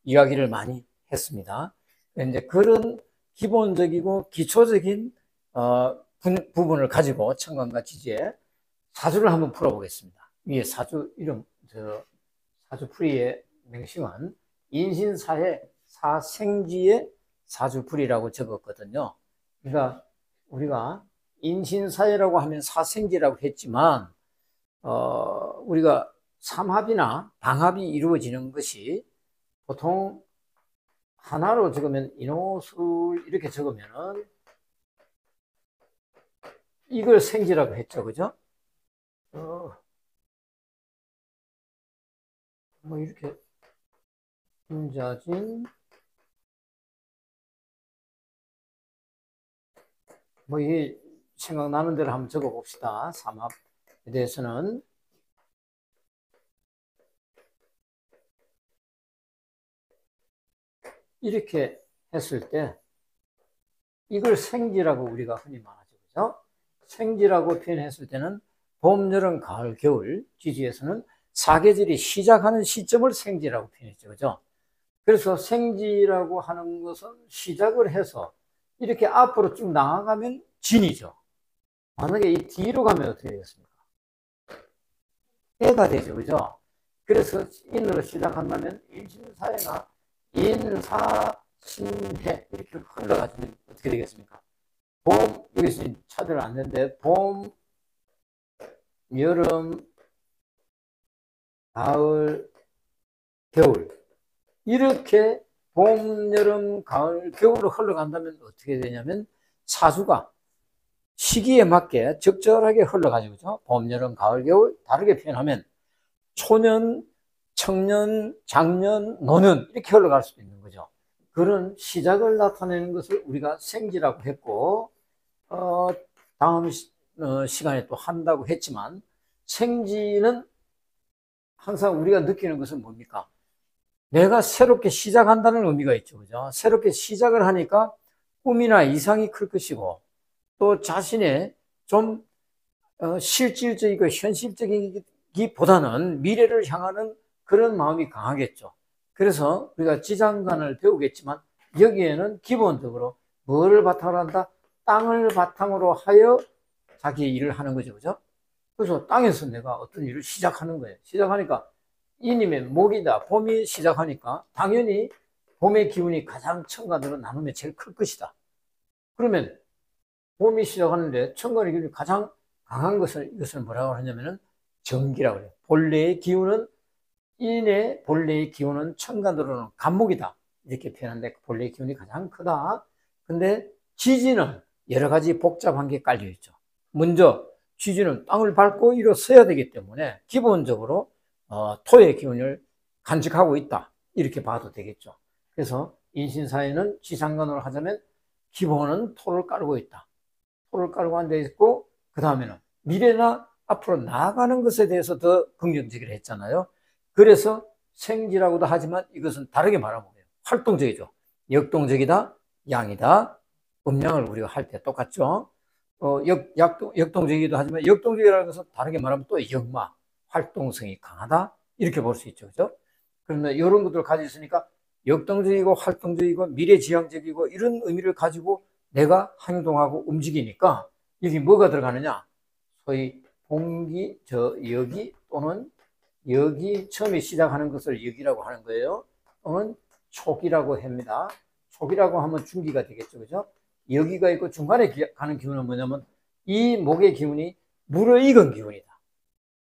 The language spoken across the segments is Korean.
이야기를 많이 했습니다. 이제 그런 기본적이고 기초적인 부분을 가지고 천간과 지지의 사주를 한번 풀어보겠습니다. 위에 사주 이름, 사주풀이의 명칭은 인신사의 사생지의 사주풀이라고 적었거든요. 그러니까 우리가 인신사회라고 하면 사생지라고 했지만 우리가 삼합이나 방합이 이루어지는 것이 보통 하나로 적으면 인호술 이렇게 적으면은 이걸 생지라고 했죠, 그죠? 뭐 이렇게 인자진 뭐 이게 생각나는 대로 한번 적어 봅시다. 삼합에 대해서는 이렇게 했을 때 이걸 생지라고 우리가 흔히 말하죠, 그죠? 생지라고 표현했을 때는 봄, 여름, 가을, 겨울 지지에서는 사계절이 시작하는 시점을 생지라고 표현했죠, 그죠? 그래서 생지라고 하는 것은 시작을 해서 이렇게 앞으로 쭉 나아가면 진이죠. 만약에 이 뒤로 가면 어떻게 되겠습니까? 해가 되죠, 그죠? 그래서 인으로 시작한다면 인신사회나 인사신해 이렇게 흘러가시면 어떻게 되겠습니까? 봄, 여기서 차들 안 되는데 봄, 여름, 가을, 겨울 이렇게 봄, 여름, 가을, 겨울로 흘러간다면 어떻게 되냐면 사주가 시기에 맞게 적절하게 흘러가죠, 그죠? 봄, 여름, 가을, 겨울 다르게 표현하면 초년, 청년, 장년, 노년 이렇게 흘러갈 수도 있는 거죠. 그런 시작을 나타내는 것을 우리가 생지라고 했고 다음 시간에 또 한다고 했지만 생지는 항상 우리가 느끼는 것은 뭡니까? 내가 새롭게 시작한다는 의미가 있죠, 그죠? 새롭게 시작을 하니까 꿈이나 이상이 클 것이고 또 자신의 좀 실질적이고 현실적이기보다는 미래를 향하는 그런 마음이 강하겠죠. 그래서 우리가 지장간을 배우겠지만 여기에는 기본적으로 뭐를 바탕으로 한다? 땅을 바탕으로 하여 자기의 일을 하는 거죠, 그죠? 그래서 땅에서 내가 어떤 일을 시작하는 거예요. 시작하니까 이님의 목이다. 봄이 시작하니까 당연히 봄의 기운이 가장 천간으로 나누면 제일 클 것이다. 그러면 봄이 시작하는데 천간의 기운이 가장 강한 것을 이것을 뭐라고 하냐면은 정기라고 해요. 본래의 기운은 인의 본래의 기운은 천간으로는 간목이다. 이렇게 표현하는데 본래의 기운이 가장 크다. 근데 지지는 여러 가지 복잡한 게 깔려 있죠. 먼저 지지는 땅을 밟고 일어서야 되기 때문에 기본적으로 토의 기운을 간직하고 있다. 이렇게 봐도 되겠죠. 그래서 인신사회는 지상간으로 하자면 기본은 토를 깔고 있다. 토를 깔고 앉아 있고 그 다음에는 미래나 앞으로 나아가는 것에 대해서 더 긍정적이라 했잖아요. 그래서 생지라고도 하지만 이것은 다르게 말하면 활동적이죠. 역동적이다, 양이다. 음양을 우리가 할 때 똑같죠. 역동적이기도 하지만 역동적이라는 것은 다르게 말하면 또 역마, 활동성이 강하다. 이렇게 볼 수 있죠, 그죠? 그러면 이런 것들을 가지고 있으니까 역동적이고 활동적이고 미래지향적이고 이런 의미를 가지고 내가 행동하고 움직이니까 여기 뭐가 들어가느냐? 소위 봉기, 여기 또는 여기 처음에 시작하는 것을 여기라고 하는 거예요. 또는 촉이라고 합니다. 촉이라고 하면 중기가 되겠죠, 그죠? 여기가 있고 중간에 가는 기운은 뭐냐면 이 목의 기운이 물에 익은 기운이다.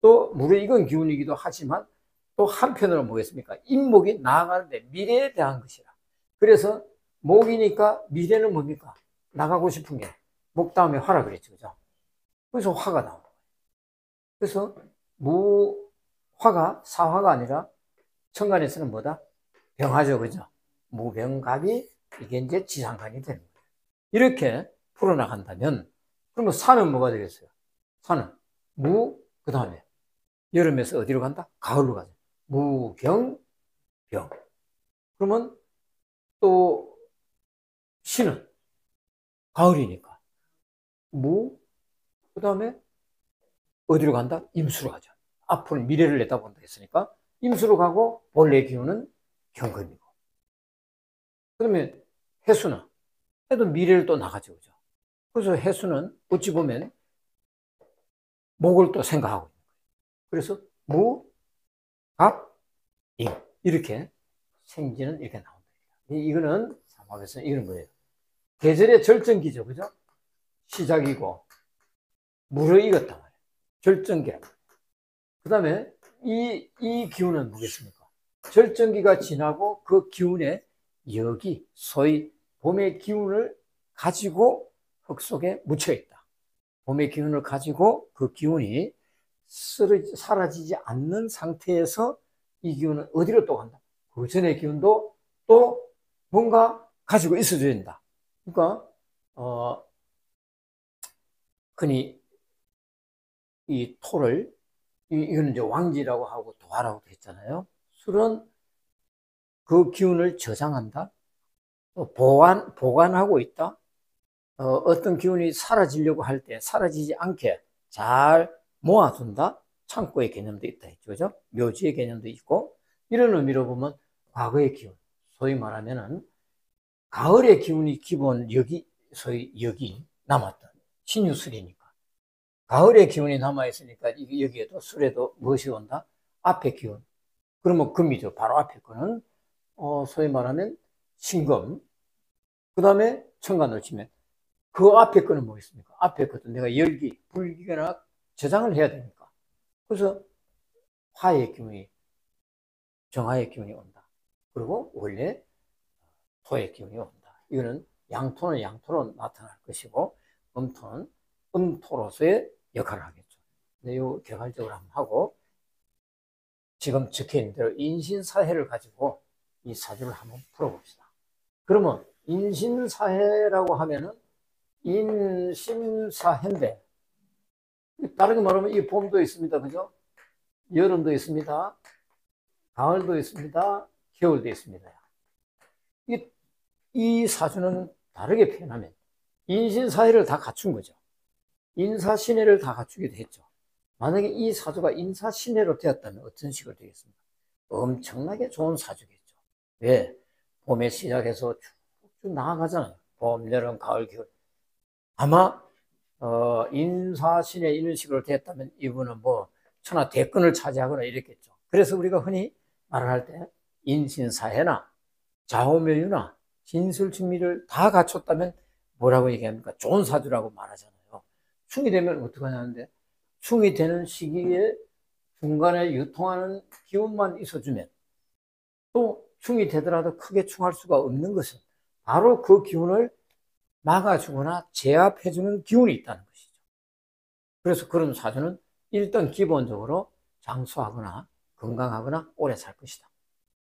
또 물에 익은 기운이기도 하지만 또 한편으로 뭐겠습니까? 인목이 나아가는데 미래에 대한 것이라. 그래서 목이니까 미래는 뭡니까? 나가고 싶은 게 목 다음에 화라 그랬죠, 그죠? 그래서 화가 나오는 거예요. 그래서 무화가 사화가 아니라 천간에서는 뭐다? 병화죠, 그죠? 무병갑이 이게 이제 지상간이 되는 거예요. 이렇게 풀어나간다면 그러면 산은 뭐가 되겠어요? 산은 그 다음에 여름에서 어디로 간다? 가을로 가죠. 무경병. 그러면 또 신은 가을이니까 그 다음에 어디로 간다? 임수로 가죠. 앞으로 미래를 내다본다 했으니까 임수로 가고 본래 기운은 경금이고 그러면 해수는? 해도 미래를 또 나가죠. 그죠? 그래서 해수는 어찌 보면 목을 또 생각하고 있는 거예요. 그래서 무, 갑, 임. 이렇게 생지는 이렇게 나온다. 이거는 삼합에서 이런 거예요. 계절의 절정기죠. 그죠? 시작이고, 무르익었단 말이에요. 절정기. 그 다음에 이 기운은 뭐겠습니까? 절정기가 지나고 그 기운에 여기, 소위 봄의 기운을 가지고 흙 속에 묻혀 있다. 봄의 기운을 가지고 그 기운이 사라지지 않는 상태에서 이 기운은 어디로 또 간다? 그 전의 기운도 또 뭔가 가지고 있어줘야 된다. 그러니까, 흔히 이 토를, 이거는 이제 왕지라고 하고 도화라고 했잖아요. 술은 그 기운을 저장한다. 또 보관하고 있다. 어떤 기운이 사라지려고 할 때 사라지지 않게 잘 모아둔다. 창고의 개념도 있다 했죠. 그죠? 묘지의 개념도 있고, 이런 의미로 보면 과거의 기운, 소위 말하면은 가을의 기운이 기본 여기, 소위 여기 남았던 신유술이니까. 가을의 기운이 남아있으니까 여기에도 술에도 무엇이 온다? 앞의 기운. 그러면 금이죠. 바로 앞에 거는 소위 말하면 신금. 그 다음에 천간을 치면 그 앞에 거는 뭐겠습니까? 앞에 것도 내가 열기, 불기나 저장을 해야 되니까. 그래서 화의 기운이, 정화의 기운이 온다. 그리고 원래 토의 기운이 온다. 이거는 양토는 양토로 나타날 것이고, 음토는 음토로서의 역할을 하겠죠. 근데 요 개괄적으로 한번 하고, 지금 적혀 있는 대로 인신사해를 가지고 이 사주를 한번 풀어봅시다. 그러면 인신사해라고 하면은 인심사해인데, 다르게 말하면 이 봄도 있습니다. 그죠? 여름도 있습니다. 가을도 있습니다. 겨울도 있습니다. 이 사주는 다르게 표현하면 인신사해를 다 갖춘 거죠. 인사신해를 다 갖추기도 했죠. 만약에 이 사주가 인사신해로 되었다면 어떤 식으로 되겠습니까? 엄청나게 좋은 사주겠죠. 왜? 봄에 시작해서 쭉 나아가잖아요. 봄, 여름, 가을, 겨울. 아마 인사신해 이런 식으로 됐다면 이분은 뭐 천하 대권을 차지하거나 이랬겠죠. 그래서 우리가 흔히 말을 할 때 인신사해나 좌우묘유나 진술충미를 다 갖췄다면 뭐라고 얘기합니까? 좋은 사주라고 말하잖아요. 충이 되면 어떡하냐는데, 충이 되는 시기에 중간에 유통하는 기운만 있어주면, 또 충이 되더라도 크게 충할 수가 없는 것은 바로 그 기운을 막아주거나 제압해주는 기운이 있다는 것이죠. 그래서 그런 사주는 일단 기본적으로 장수하거나 건강하거나 오래 살 것이다.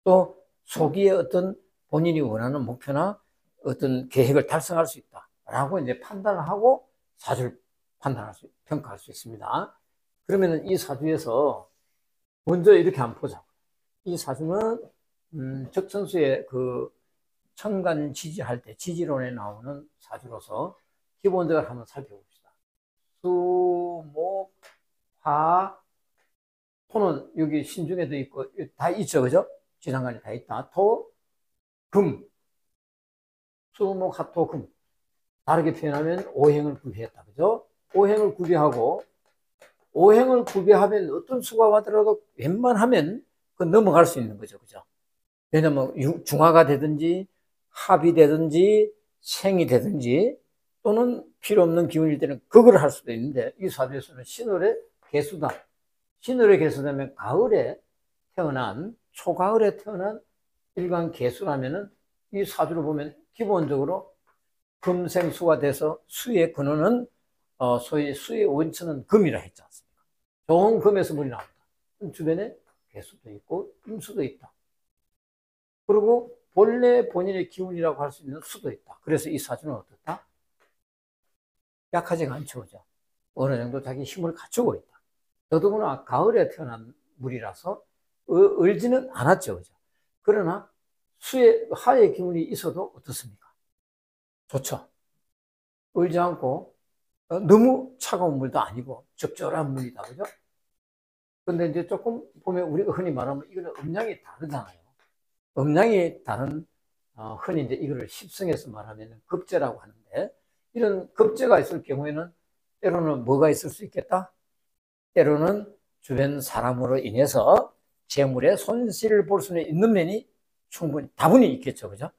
또 소기에 어떤 본인이 원하는 목표나 어떤 계획을 달성할 수 있다라고 이제 판단을 하고 사주를 평가할 수 있습니다. 그러면 이 사주에서 먼저 이렇게 한번 보자. 이 사주는 적천수의 그 천간 지지할 때 지지론에 나오는 사주로서 기본적으로 한번 살펴봅시다. 수, 목, 화, 토는 여기 신중에도 있고 다 있죠, 그죠? 지상간에 다 있다. 토, 금, 수, 목, 화, 토, 금. 다르게 표현하면 오행을 구비했다, 그죠? 오행을 구비하고, 오행을 구비하면 어떤 수가 와더라도 웬만하면 그 넘어갈 수 있는 거죠, 그죠? 왜냐면 중화가 되든지 합이 되든지 생이 되든지 또는 필요 없는 기운일 때는 그걸 할 수도 있는데, 이 사주에서는 신월의 개수다. 신월의 개수라면 가을에 태어난, 초가을에 태어난 일간 개수라면은 이 사주를 보면 기본적으로 금생수가 돼서 수의 근원은 소위 수의 원천은 금이라 했지 않습니까? 좋은 금에서 물이 나온다. 주변에 개수도 있고 임수도 있다. 그리고 본래 본인의 기운이라고 할 수 있는 수도 있다. 그래서 이 사주는 어떻다? 약하지가 않죠. 그죠? 어느 정도 자기 힘을 갖추고 있다. 더더구나 가을에 태어난 물이라서 얼지는 않았죠. 그죠? 그러나 하의 기운이 있어도 어떻습니까? 좋죠. 얼지 않고 너무 차가운 물도 아니고 적절한 물이다. 그죠? 근데 이제 조금 보면 우리가 흔히 말하면 이거는 음량이 다르잖아요. 음량이 다른 흔히 이제 이거를 십성에서 말하면 급제라고 하는데, 이런 급제가 있을 경우에는 때로는 뭐가 있을 수 있겠다? 때로는 주변 사람으로 인해서 재물에 손실을 볼 수는 있는 면이 충분히 다분히 있겠죠. 그죠?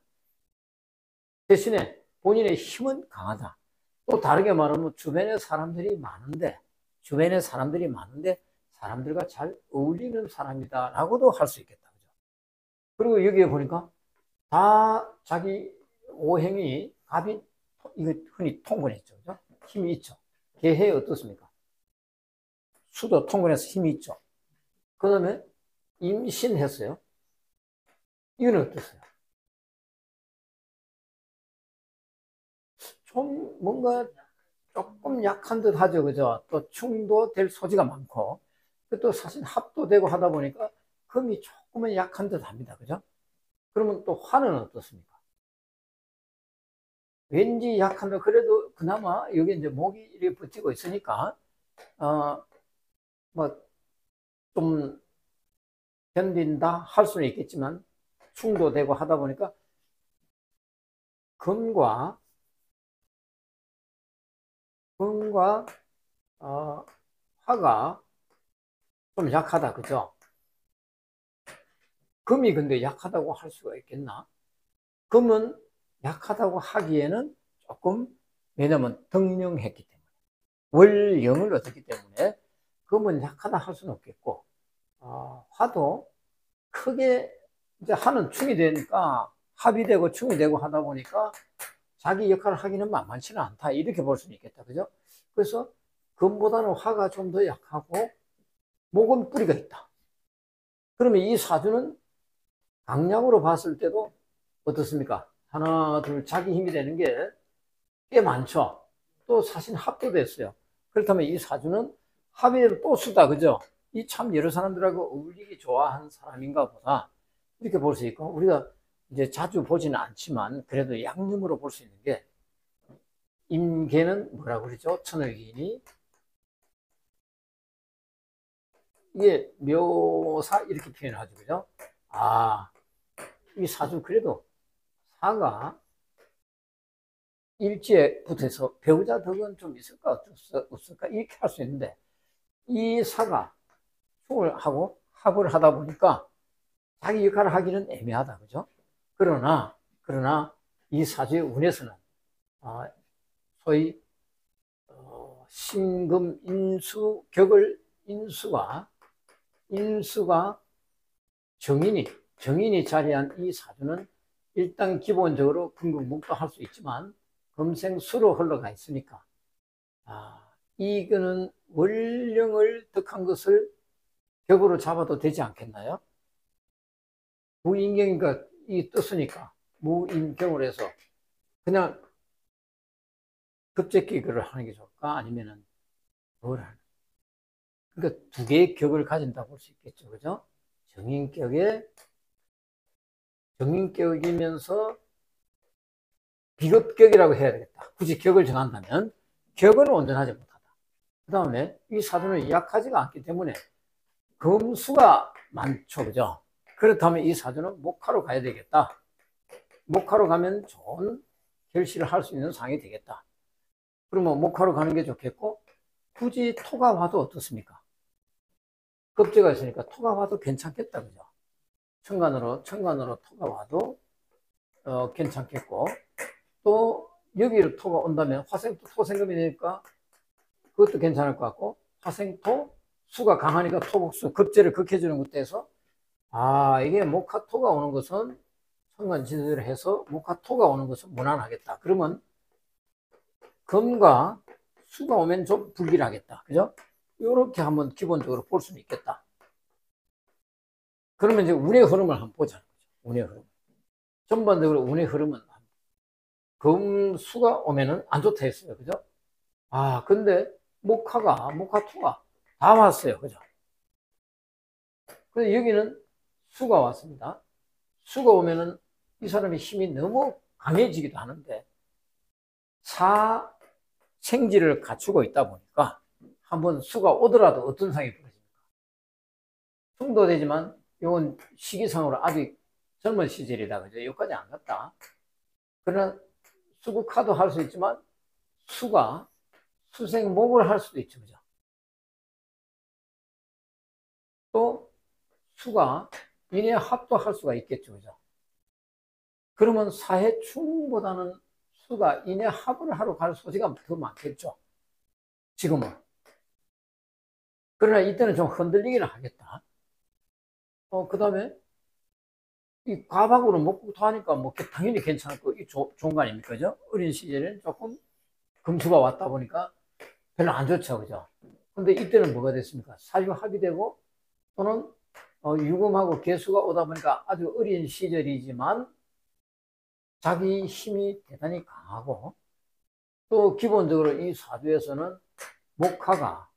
대신에 본인의 힘은 강하다. 또 다르게 말하면 주변에 사람들이 많은데 사람들과 잘 어울리는 사람이다 라고도 할 수 있겠다. 그죠? 그리고 여기에 보니까 다 자기 오행이 갑이, 이거 흔히 통근했죠. 그죠? 힘이 있죠. 개해에 어떻습니까? 수도 통근해서 힘이 있죠. 그 다음에 임신했어요. 이거는 어떠세요? 좀 뭔가 조금 약한 듯 하죠. 그죠? 또 충도 될 소지가 많고, 또 사실 합도 되고 하다 보니까 금이 조금은 약한 듯 합니다. 그죠? 그러면 또 화는 어떻습니까? 왠지 약한데, 그래도 그나마 여기 이제 목이 이렇게 버티고 있으니까, 뭐, 좀 견딘다 할 수는 있겠지만, 충도되고 하다 보니까, 금과, 금과, 화가 좀 약하다. 그죠? 금이 근데 약하다고 할 수가 있겠나? 금은 약하다고 하기에는 조금, 왜냐면 등령했기 때문에, 월령을 얻었기 때문에 금은 약하다 할 수는 없겠고, 화도 크게 이제 화는 충이 되니까 합이 되고 충이 되고 하다 보니까 자기 역할을 하기는 만만치는 않다, 이렇게 볼 수는 있겠다. 그죠? 그래서 금보다는 화가 좀 더 약하고 목은 뿌리가 있다. 그러면 이 사주는 강약으로 봤을 때도 어떻습니까? 하나, 둘, 자기 힘이 되는 게 꽤 많죠. 또 사실 합도 됐어요. 그렇다면 이 사주는 합의를 또 쓰다, 그죠? 이 참 여러 사람들하고 어울리기 좋아하는 사람인가 보다, 이렇게 볼 수 있고, 우리가 이제 자주 보지는 않지만 그래도 양념으로 볼 수 있는 게, 임계는 뭐라고 그러죠? 천을기인이 이게 묘사 이렇게 표현하죠, 그죠? 이 사주 그래도 사가 일지에 붙어서 배우자 덕은 좀 있을까 없을까 이렇게 할 수 있는데, 이 사가 충을 하고 합을 하다 보니까 자기 역할을 하기는 애매하다. 그죠? 그러나 이 사주의 운에서는 소위 신금 인수 격을, 인수가 정인이 자리한 이 사주는 일단 기본적으로 금금목도 할 수 있지만 금생수로 흘러가 있으니까, 이거는 월령을 득한 것을 격으로 잡아도 되지 않겠나요? 무인경이니까 이 뜻으니까 무인경으로 해서 그냥 급제기를 하는 게 좋을까? 아니면은 뭘 하는? 그러니까 두 개의 격을 가진다고 볼 수 있겠죠. 그죠? 정인격이면서 비급격이라고 해야 되겠다. 굳이 격을 정한다면 격은 온전하지 못하다. 그 다음에 이 사주는 약하지가 않기 때문에 금수가 많죠. 그죠? 그렇다면 이 사주는 목화로 가야 되겠다. 목화로 가면 좋은 결실을 할 수 있는 상황이 되겠다. 그러면 목화로 가는 게 좋겠고, 굳이 토가 와도 어떻습니까? 급제가 있으니까 토가 와도 괜찮겠다. 그죠? 천간으로 토가 와도 괜찮겠고, 또 여기로 토가 온다면 화생토 토생금이 되니까 그것도 괜찮을 것 같고, 화생토 수가 강하니까 토복수 급제를 극해주는 것도 해서, 이게 목화토가 오는 것은 천간지대를 해서 목화토가 오는 것은 무난하겠다. 그러면 금과 수가 오면 좀 불길하겠다. 그죠? 이렇게 한번 기본적으로 볼 수는 있겠다. 그러면 이제 운의 흐름을 한번 보자는 거죠. 운의 흐름. 전반적으로 운의 흐름은 금수가 오면은 안 좋다 했어요. 그죠? 근데 목화토가 다 왔어요. 그죠? 그래서 여기는 수가 왔습니다. 수가 오면은 이 사람의 힘이 너무 강해지기도 하는데, 사생지를 갖추고 있다 보니까 한번 수가 오더라도 어떤 상황이 벌어집니까? 충도 되지만 이건 시기상으로 아직 젊은 시절이다. 그죠? 여기까지 안 갔다. 그러나 수국화도 할 수 있지만 수가 수생목을 할 수도 있죠. 그죠? 또 수가 인해합도 할 수가 있겠죠. 그죠? 그러면 사해충보다는 수가 인해합을 하러 갈 소지가 더 많겠죠. 지금은. 그러나 이때는 좀 흔들리기는 하겠다. 그 다음에 이 과박으로 먹고도 하니까 뭐 당연히 괜찮을 거, 좋은 거 아닙니까? 그죠? 어린 시절에는 조금 금수가 왔다 보니까 별로 안 좋죠. 그죠? 근데 이때는 뭐가 됐습니까? 사유합이 되고 또는 유금하고 개수가 오다 보니까 아주 어린 시절이지만 자기 힘이 대단히 강하고 또 기본적으로 이 사주에서는 목화가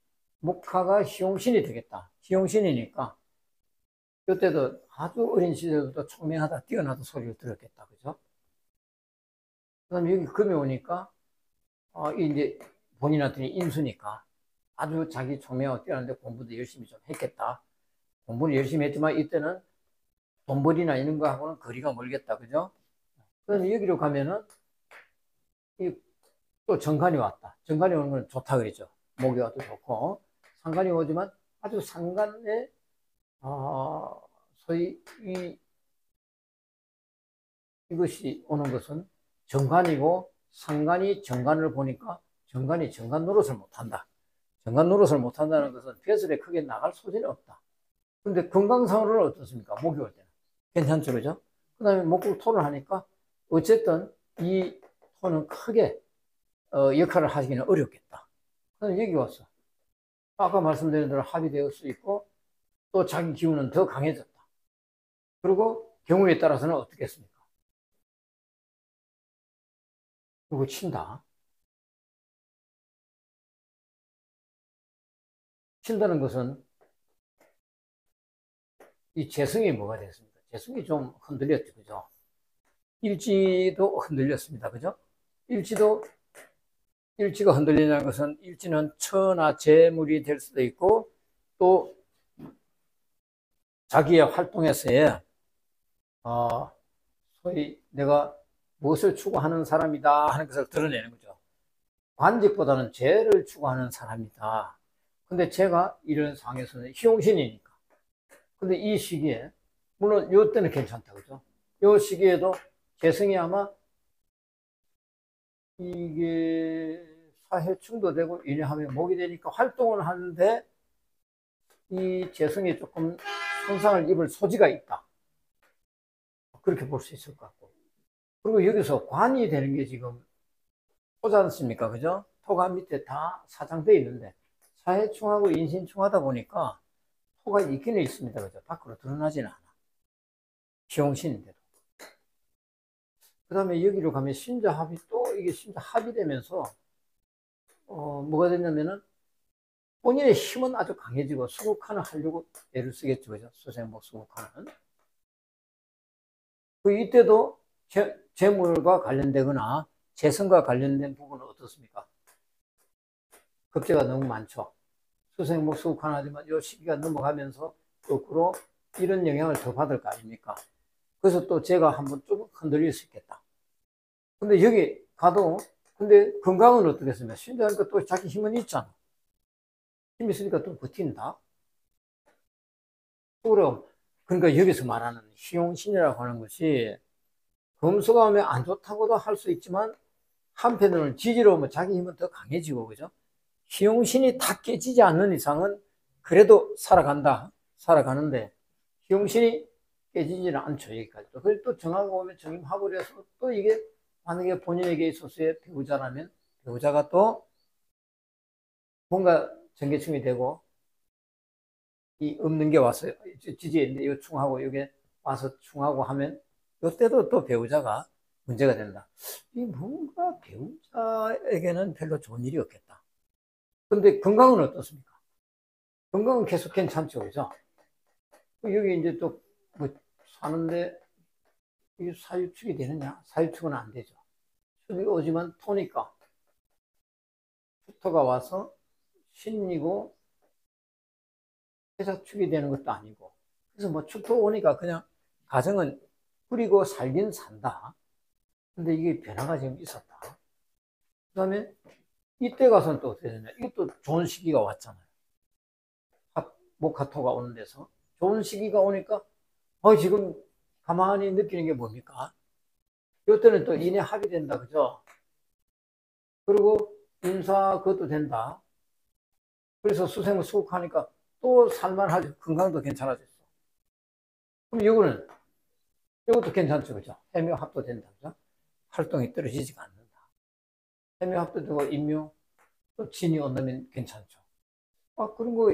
희용신이 되겠다. 희용신이니까 그때도 아주 어린 시절부터 총명하다 뛰어나다 소리를 들었겠다. 그죠? 그 다음에 여기 금이 오니까 이제 본인한테는 인수니까 아주 자기 총명하고 뛰어난데 공부도 열심히 좀 했겠다. 공부는 열심히 했지만 이때는 돈벌이나 이런 거하고는 거리가 멀겠다. 그죠? 그다음에 여기로 가면은 또 정관이 왔다. 정관이 오는 건 좋다 그랬죠. 목이 와도 좋고 상관이 오지만 아주 상관에 소위 이것이 오는 것은 정관이고 상관이 정관을 보니까 정관이 정관 노릇을 못한다. 정관 노릇을 못한다는 것은 벼슬에 크게 나갈 소지는 없다. 근데 건강상으로는 어떻습니까? 목이 올 때는. 괜찮죠, 그죠? 그 다음에 목국 토를 하니까 어쨌든 이 토는 크게 역할을 하기는 어렵겠다. 그래서 여기 왔어. 아까 말씀드린 대로 합의될 수 있고 또 자기 기운은 더 강해졌다. 그리고 경우에 따라서는 어떻겠습니까? 이거 친다. 친다는 것은 이 재성이 뭐가 됐습니까? 재성이 좀 흔들렸죠, 그죠? 일지도 흔들렸습니다, 그죠? 일지가 흔들리는 것은 일지는 처나 재물이 될 수도 있고 또 자기의 활동에서의 소위 내가 무엇을 추구하는 사람이다 하는 것을 드러내는 거죠. 관직보다는 재를 추구하는 사람이다. 근데 제가 이런 상황에서는 희용신이니까. 근데 이 시기에 물론 요 때는 괜찮다, 그죠? 요 시기에도 재성이 아마 이게 사해충도 되고 인해하면 목이 되니까 활동을 하는데 이 재성이 조금 손상을 입을 소지가 있다. 그렇게 볼 수 있을 것 같고. 그리고 여기서 관이 되는 게 지금 토지 않습니까? 그죠? 토가 밑에 다 사장되어 있는데 사해충하고 인신충하다 보니까 토가 있기는 있습니다. 그죠? 밖으로 드러나지는 않아. 희용신인데도. 그 다음에 여기로 가면 신자합이 또 이게 신자합이 되면서 뭐가 됐냐면은 본인의 힘은 아주 강해지고 수국화는 하려고 애를 쓰겠죠. 그죠? 수생목 수국화는. 이때도 재물과 관련되거나 재성과 관련된 부분은 어떻습니까? 급제가 너무 많죠. 수생목 수국화는 하지만 이 시기가 넘어가면서 거꾸로 이런 영향을 더 받을 거 아닙니까? 그래서 또 제가 한번 좀 흔들릴 수 있겠다. 근데 여기 가도 근데 건강은 어떻겠습니까? 신자니까 또 자기 힘은 있잖아. 힘 있으니까 또 버틴다. 그럼 그러니까 여기서 말하는 희용신이라고 하는 것이 금수가 오면 안 좋다고도 할 수 있지만 한편으로는 지지로 오면 자기 힘은 더 강해지고 그죠? 희용신이 다 깨지지 않는 이상은 그래도 살아가는데 희용신이 깨지지는 않죠. 여기까지. 그리고 또 정하고 오면 정임합을 해서 또 이게 만약에 본인에게 있어서의 배우자라면 배우자가 또 뭔가 전개충이 되고 이 없는 게 와서 지지에 있는데 이 충하고 이게 와서 충하고 하면 이때도 또 배우자가 문제가 된다. 이 뭔가 배우자에게는 별로 좋은 일이 없겠다. 근데 건강은 어떻습니까? 건강은 계속 괜찮죠, 그죠? 여기 이제 또 뭐 사는데 이게 사유축이 되느냐? 사유축은 안 되죠. 축이 오지만 토니까 토가 와서 신이고 회사축이 되는 것도 아니고 그래서 뭐 축토 오니까 그냥 가정은 부리고 살긴 산다. 근데 이게 변화가 지금 있었다. 그 다음에 이때 가서는 또 어떻게 되냐. 이것도 좋은 시기가 왔잖아요. 목화토가 오는 데서. 좋은 시기가 오니까, 지금 가만히 느끼는 게 뭡니까? 이때는 또 인해 합의된다. 그죠? 그리고 인사 그것도 된다. 그래서 수생을 수국하니까 또 살만하죠. 건강도 괜찮아졌어. 그럼 이것도 괜찮죠. 그죠? 해묘합도 된다. 그죠? 활동이 떨어지지가 않는다. 해묘합도 되고, 인묘, 또 진이 온다면 괜찮죠. 그런 거,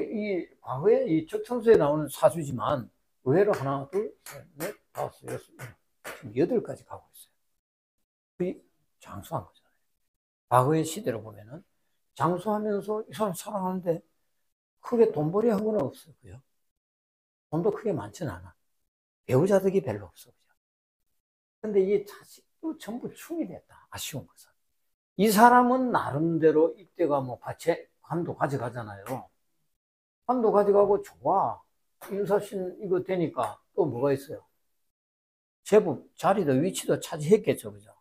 과거에 이 적천수에 나오는 사주지만, 의외로 하나, 둘, 셋, 넷, 다섯, 여섯, 지금 8가지 가고 있어요. 그게 장수한 거잖아요. 과거의 시대로 보면은, 장수하면서 이 사람 살아가는데, 크게 돈벌이 한 건 없어요. 그죠? 돈도 크게 많지는 않아. 배우자득이 별로 없어. 그죠? 근데 이 자식도 전부 충이 됐다. 아쉬운 것은. 이 사람은 나름대로 이때가 뭐 관도 가져가잖아요. 관도 가져가고 좋아. 인사신 이거 되니까 또 뭐가 있어요? 제법 자리도 위치도 차지했겠죠. 그죠?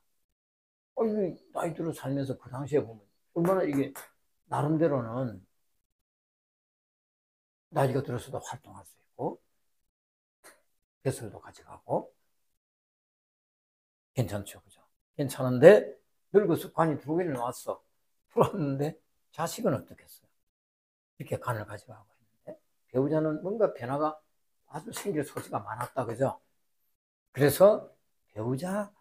이게 나이 들어 살면서 그 당시에 보면 얼마나 이게 나름대로는 나이가 들어서도 활동할 수 있고 배설도 가져가고 괜찮죠. 그죠? 괜찮은데 늙어서 관이 들어오기는 왔어. 들어왔는데 자식은 어떻겠어요? 이렇게 관을 가져가고 있는데 배우자는 뭔가 변화가 아주 생길 소지가 많았다. 그죠? 그래서 배우자가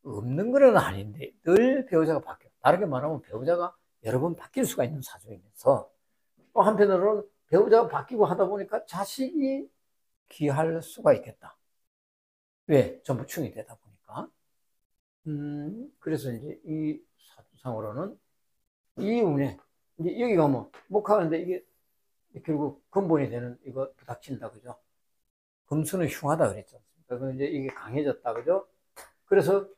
없는 건 아닌데 늘 배우자가 바뀌어. 다르게 말하면 배우자가 여러 번 바뀔 수가 있는 사주이면서 또 한편으로는 배우자가 바뀌고 하다 보니까 자식이 귀할 수가 있겠다. 왜? 전부 충이 되다 보니까. 그래서 이제 이 사주상으로는 이 운에 이제 여기 가면 목하는데 이게 결국 근본이 되는 이거 부닥친다. 그죠? 금수는 흉하다 그랬지 않습니까? 그래서 이제 이게 강해졌다. 그죠? 그래서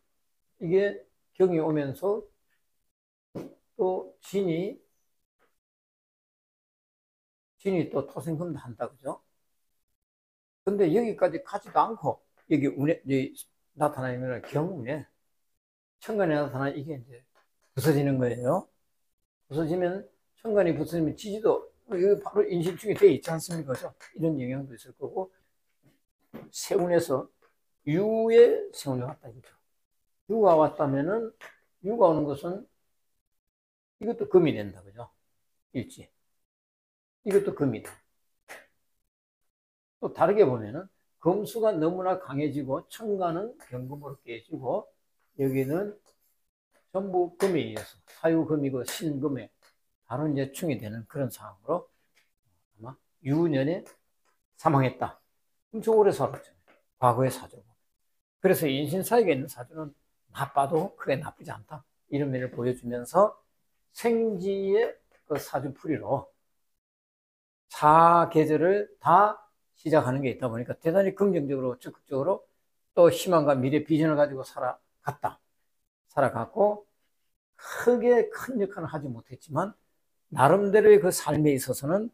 이게 경이 오면서 또 진이 또 토생금도 한다. 그죠? 근데 여기까지 가지도 않고 여기 운에 나타나면 경운에 천간에 나타나면 이게 이제 부서지는 거예요. 부서지면 천간이 부서지면 지지도 여기 바로 인신충이 되어 있지 않습니까? 그죠? 이런 영향도 있을 거고 세운에서 유에 세운이 왔다 이거죠. 유가 왔다면은 유가 오는 것은 이것도 금이 된다. 그죠? 일지. 이것도 금이다. 또 다르게 보면은 금수가 너무나 강해지고 천간은 경금으로 깨지고 여기는 전부 금에 의해서 사유금이고 신금에 바로 이제 충이 되는 그런 상황으로 아마 유년에 사망했다. 엄청 오래 살았죠. 과거의 사주고. 그래서 인신사역에 있는 사주는 나빠도 크게 나쁘지 않다. 이런 면을 보여주면서 생지의 그 사주풀이로 사계절을 다 시작하는 게 있다 보니까 대단히 긍정적으로 적극적으로 또 희망과 미래 비전을 가지고 살아갔고 크게 큰 역할은 하지 못했지만 나름대로의 그 삶에 있어서는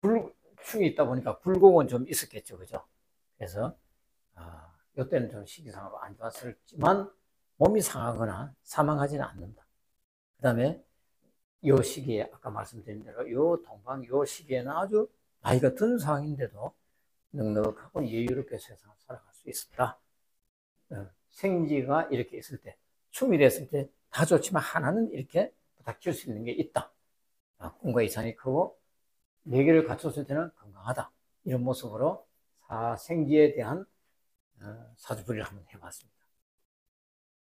불충이 있다 보니까 굴곡은 좀 있었겠죠. 그죠? 그래서 이때는 좀 시기상으로 안 좋았을지만 몸이 상하거나 사망하지는 않는다. 그 다음에 요 시기에 아까 말씀드린 대로 요 시기에는 아주 나이가 든 상황인데도 넉넉하고 여유롭게 세상을 살아갈 수 있었다. 생지가 이렇게 있을 때, 충이 됐을 때 다 좋지만 하나는 이렇게 부닥칠 수 있는 게 있다. 꿈과 이상이 크고 4개를 갖췄을 때는 건강하다. 이런 모습으로 생지에 대한 사주풀이를 한번 해봤습니다.